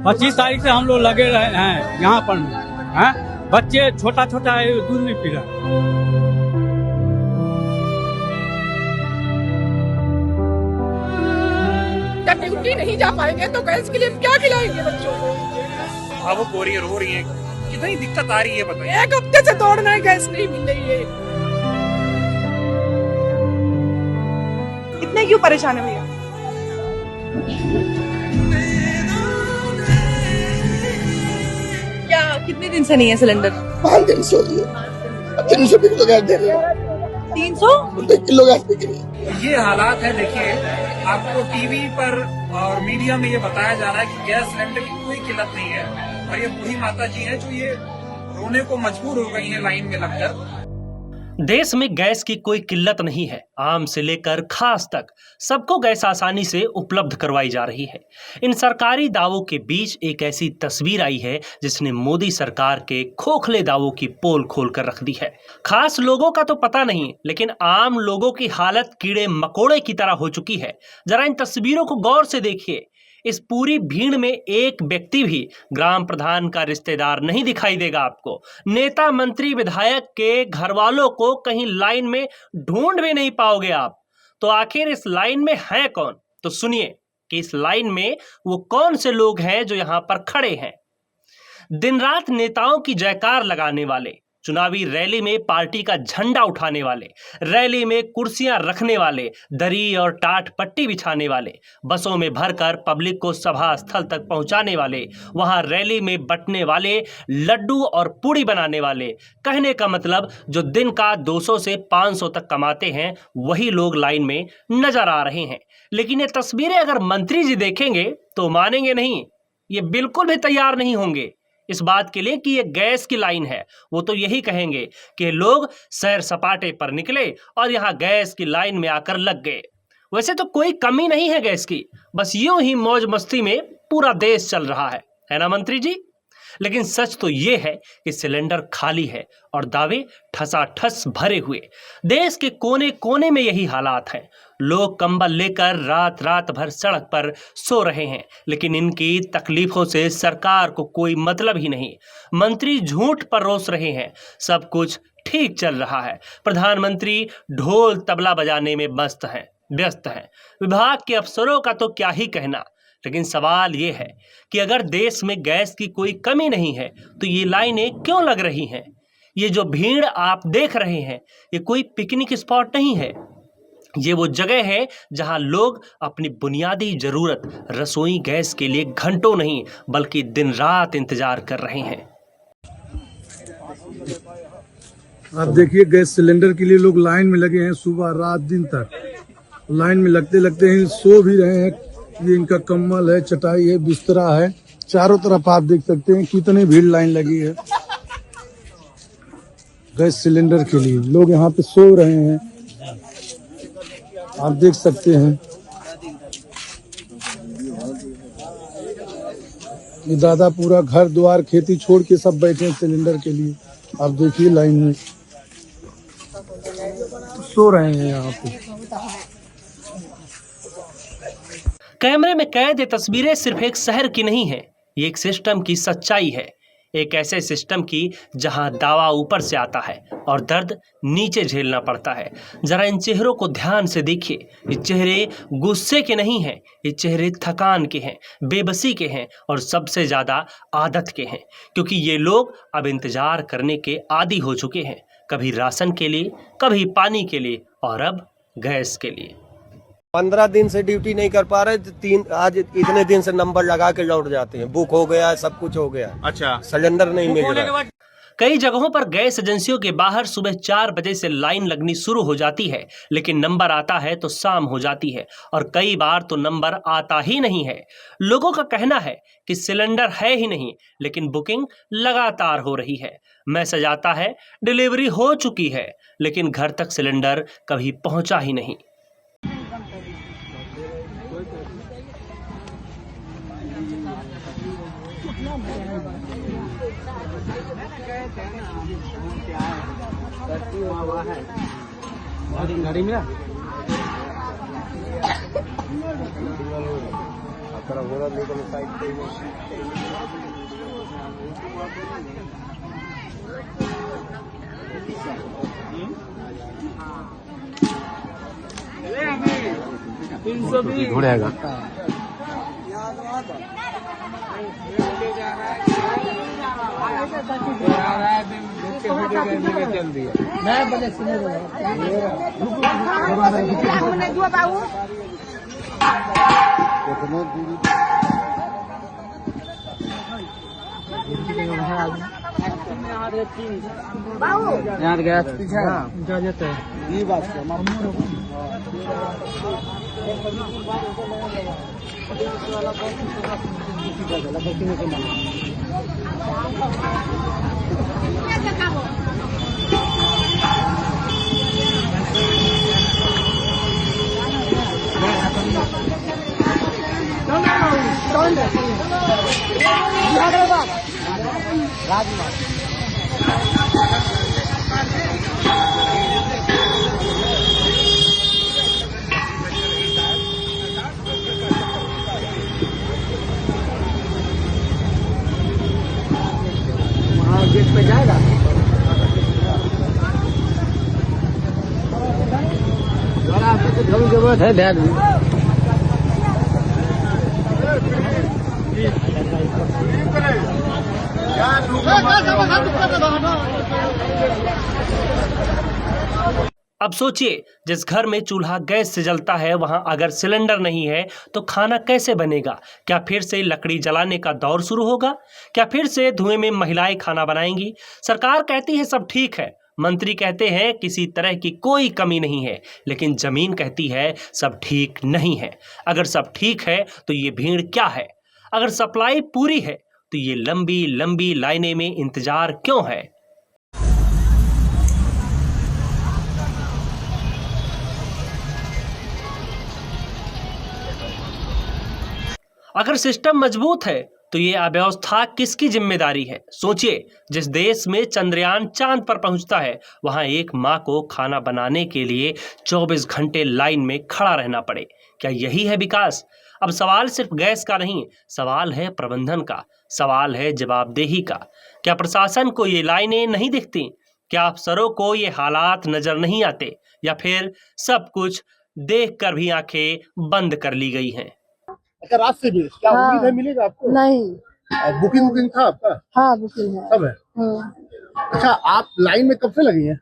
25 तारीख से हम लोग लगे रहे हैं यहाँ पर हैं? बच्चे छोटा छोटा दूध नहीं पी रहा। जब ड्यूटी नहीं जा पाएंगे तो गैस के लिए क्या खिलाएंगे बच्चों को? भावुक हो रही है, रो रही है, कितनी दिक्कत आ रही है बताइए। एक हफ्ते से दौड़ना है, गैस नहीं मिल रही है। इतने क्यों परेशान है भैया? क्या कितने दिन से नहीं है सिलेंडर? 5 दिन से हो रही है। 300 किलो गैस दे रही है। 300 किलो गैस बिक रही है। ये हालात है। देखिए, आपको टीवी पर और मीडिया में ये बताया जा रहा है कि गैस सिलेंडर की कोई किल्लत नहीं है, और ये वही माता जी हैं जो ये रोने को मजबूर हो गई हैं लाइन में लगकर। देश में गैस की कोई किल्लत नहीं है। आम से लेकर खास तक सबको गैस आसानी से उपलब्ध करवाई जा रही है। इन सरकारी दावों के बीच एक ऐसी तस्वीर आई है जिसने मोदी सरकार के खोखले दावों की पोल खोल कर रख दी है। खास लोगों का तो पता नहीं, लेकिन आम लोगों की हालत कीड़े मकोड़े की तरह हो चुकी है। जरा इन तस्वीरों को गौर से देखिए। इस पूरी भीड़ में एक व्यक्ति भी ग्राम प्रधान का रिश्तेदार नहीं दिखाई देगा आपको। नेता मंत्री विधायक के घर वालों को कहीं लाइन में ढूंढ भी नहीं पाओगे आप। तो आखिर इस लाइन में है कौन? तो सुनिए कि इस लाइन में वो कौन से लोग हैं जो यहां पर खड़े हैं। दिन रात नेताओं की जयकार लगाने वाले, चुनावी रैली में पार्टी का झंडा उठाने वाले, रैली में कुर्सियां रखने वाले, दरी और टाट पट्टी बिछाने वाले, बसों में भरकर पब्लिक को सभा स्थल तक पहुंचाने वाले, वहां रैली में बंटने वाले, लड्डू और पूड़ी बनाने वाले, कहने का मतलब जो दिन का 200 से 500 तक कमाते हैं, वही लोग लाइन में नजर आ रहे हैं। लेकिन ये तस्वीरें अगर मंत्री जी देखेंगे तो मानेंगे नहीं, ये बिल्कुल भी तैयार नहीं होंगे इस बात के लिए कि ये गैस की लाइन है। वो तो यही कहेंगे कि लोग सैर सपाटे पर निकले और यहाँ गैस की लाइन में आकर लग गए। वैसे तो कोई कमी नहीं है गैस की, बस यूं ही मौज मस्ती में पूरा देश चल रहा है ना मंत्री जी? लेकिन सच तो ये है कि सिलेंडर खाली है और दावे ठसाठस भरे हुए। देश के कोने कोने में यही हालात हैं। लोग कंबल लेकर रात रात भर सड़क पर सो रहे हैं, लेकिन इनकी तकलीफों से सरकार को कोई मतलब ही नहीं। मंत्री झूठ पर रोस रहे हैं, सब कुछ ठीक चल रहा है। प्रधानमंत्री ढोल तबला बजाने में व्यस्त हैं। विभाग के अफसरों का तो क्या ही कहना। लेकिन सवाल ये है कि अगर देश में गैस की कोई कमी नहीं है तो ये लाइनें क्यों लग रही हैं? ये जो भीड़ आप देख रहे हैं, ये कोई पिकनिक स्पॉट नहीं है। ये वो जगह है जहां लोग अपनी बुनियादी जरूरत रसोई गैस के लिए घंटों नहीं बल्कि दिन रात इंतजार कर रहे हैं। आप देखिए, गैस सिलेंडर के लिए लोग लाइन में लगे हैं, सुबह रात दिन तक लाइन में लगते लगते हैं, सो भी रहे हैं। ये इनका कम्बल है, चटाई है, बिस्तरा है, चारों तरफ आप देख सकते हैं कितनी भीड़ लाइन लगी है गैस सिलेंडर के लिए। लोग यहाँ पे सो रहे हैं, आप देख सकते हैं। ये दादा पूरा घर द्वार खेती छोड़ के सब बैठे हैं सिलेंडर के लिए। आप देखिए लाइन में सो रहे हैं यहाँ पे। कैमरे में कैद ये तस्वीरें सिर्फ एक शहर की नहीं है, ये एक सिस्टम की सच्चाई है। एक ऐसे सिस्टम की जहां दावा ऊपर से आता है और दर्द नीचे झेलना पड़ता है। जरा इन चेहरों को ध्यान से देखिए। ये चेहरे गुस्से के नहीं हैं, ये चेहरे थकान के हैं, बेबसी के हैं और सबसे ज़्यादा आदत के हैं, क्योंकि ये लोग अब इंतजार करने के आदी हो चुके हैं। कभी राशन के लिए, कभी पानी के लिए और अब गैस के लिए। 15 दिन से ड्यूटी नहीं कर पा रहे, आज इतने दिन से नंबर लगा के लौट जाते हैं। बुक हो गया, सब कुछ हो गया। अच्छा, सिलेंडर नहीं मिल रहा। कई जगहों पर गैस एजेंसियों के बाहर सुबह 4 बजे से लाइन लगनी शुरू हो जाती है, लेकिन नंबर आता है तो शाम हो जाती है और कई बार तो नंबर आता ही नहीं है। लोगों का कहना है कि सिलेंडर है ही नहीं, लेकिन बुकिंग लगातार हो रही है। मैसेज आता है डिलीवरी हो चुकी है, लेकिन घर तक सिलेंडर कभी पहुंचा ही नहीं। गाड़ी में अब सोचिए, जिस घर में चूल्हा गैस से जलता है वहां अगर सिलेंडर नहीं है तो खाना कैसे बनेगा? क्या फिर से लकड़ी जलाने का दौर शुरू होगा? क्या फिर से धुएं में महिलाएं खाना बनाएंगी? सरकार कहती है सब ठीक है, मंत्री कहते हैं किसी तरह की कोई कमी नहीं है, लेकिन जमीन कहती है सब ठीक नहीं है। अगर सब ठीक है तो ये भीड़ क्या है? अगर सप्लाई पूरी है तो ये लंबी लंबी लाइनें में इंतजार क्यों है? अगर सिस्टम मजबूत है तो ये अव्यवस्था किसकी जिम्मेदारी है? सोचिए, जिस देश में चंद्रयान चांद पर पहुंचता है वहां एक मां को खाना बनाने के लिए 24 घंटे लाइन में खड़ा रहना पड़े। क्या यही है विकास? अब सवाल सिर्फ गैस का नहीं, सवाल है प्रबंधन का, सवाल है जवाबदेही का। क्या प्रशासन को ये लाइनें नहीं दिखती? क्या अफसरों को ये हालात नजर नहीं आते? या फिर सब कुछ देखकर भी आंखें बंद कर ली गई हैं? अच्छा, रात से भी क्या उम्मीद है मिलेगा आपको? नहीं। बुकिंग था आपका? हाँ, बुकिंग है। सब है। अच्छा, आप लाइन में कब से लगी हैं?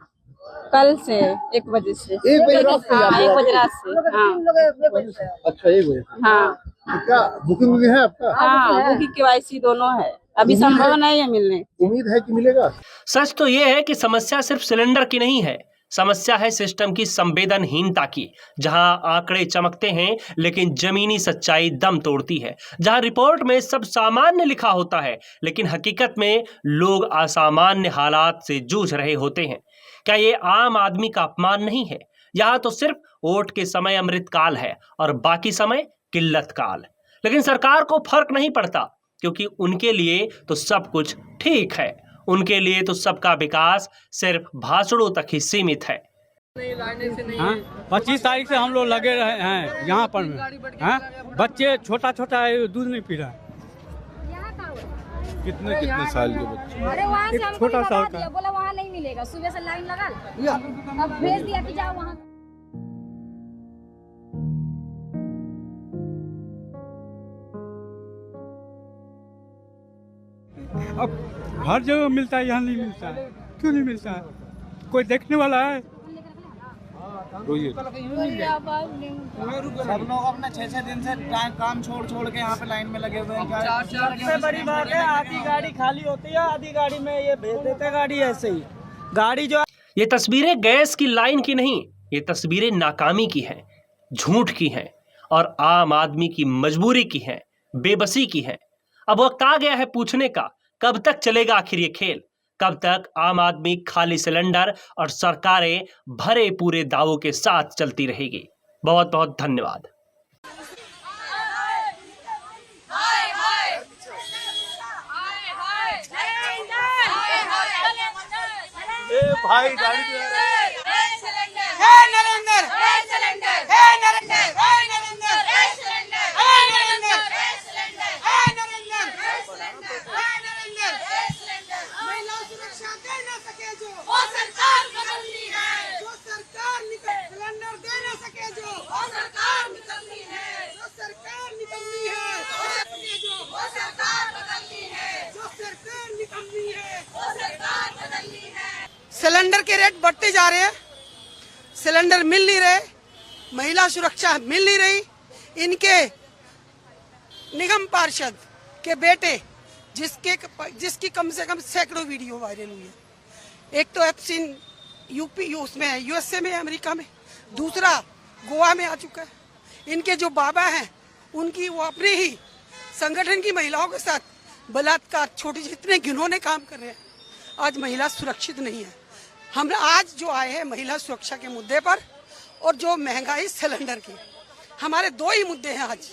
कल से 1 बजे से। 1 बजे रात से? हाँ, 1 बजे रात से। हाँ। अच्छा, 1 बजे। हाँ। तो क्या बुकिंग है आपका? हाँ, बुकिंग KYC दोनों है। अभी संभव नहीं है मिलने। उम्मीद है कि मिलेगा? सच तो ये है कि समस्या सिर्फ सिलेंडर की नहीं है, समस्या है सिस्टम की संवेदनहीनता की। जहां आंकड़े चमकते हैं लेकिन जमीनी सच्चाई दम तोड़ती है, जहां रिपोर्ट में सब सामान्य लिखा होता है लेकिन हकीकत में लोग असामान्य हालात से जूझ रहे होते हैं। क्या ये आम आदमी का अपमान नहीं है? यहाँ तो सिर्फ वोट के समय अमृतकाल है और बाकी समय किल्लत काल। लेकिन सरकार को फर्क नहीं पड़ता, क्योंकि उनके लिए तो सब कुछ ठीक है। उनके लिए तो सबका विकास सिर्फ भाषणों तक ही सीमित है। 25 तारीख से हम लोग लगे रहे हैं यहाँ पर में। बच्चे छोटा छोटा दूध नहीं पी रहा। कितने साल के बच्चे? अरे वहाँ से हमको छोटा सा का बोला वहाँ नहीं मिलेगा, सुबह से लाइन लगा, अब भेज दिया कि जाओ वहाँ। अब हर जगह मिलता है, यहाँ नहीं मिलता है। क्यों नहीं मिलता है? कोई देखने वाला है? सब लोग अपना 6-6 दिन से काम छोड़ के यहाँ पे लाइन में लगे हुए हैं। सबसे बड़ी बात है, आधी गाड़ी खाली होती है, आधी गाड़ी में ये भेज देते हैं गाड़ी ऐसे ही। गाड़ी जो ये तस्वीरें गैस की लाइन की नहीं, ये तस्वीरें नाकामी की हैं, झूठ की हैं और आम आदमी की मजबूरी की हैं, बेबसी की हैं। अब वक्त आ गया है पूछने का, कब तक चलेगा आखिर ये खेल? कब तक आम आदमी खाली सिलेंडर और सरकारें भरे पूरे दावों के साथ चलती रहेगी? बहुत बहुत धन्यवाद। भाई गाड़ी महिला सुरक्षा दे न सके जो वो सरकार निकलनी है, जो सरकार सिलेंडर दे न सके जो वो सरकार निकलनी है, जो सरकार निकलनी है, जो वो सरकार बदलनी है, जो सरकार निकलनी है, वो सरकार बदलनी है। सिलेंडर के रेट बढ़ते जा रहे हैं, सिलेंडर मिल नहीं रहे, महिला सुरक्षा मिल नहीं रही। इनके निगम पार्षद के बेटे जिसकी कम से कम सैकड़ों वीडियो वायरल हुई है। एक तो एप्सिन यूपी उसमें है, यूएसए में, अमेरिका में, दूसरा गोवा में आ चुका है। इनके जो बाबा हैं उनकी वो अपने ही संगठन की महिलाओं के साथ बलात्कार, छोटे जितने घिनौने काम कर रहे हैं। आज महिला सुरक्षित नहीं है। हम आज जो आए हैं महिला सुरक्षा के मुद्दे पर और जो महंगाई सिलेंडर की, हमारे दो ही मुद्दे हैं आज।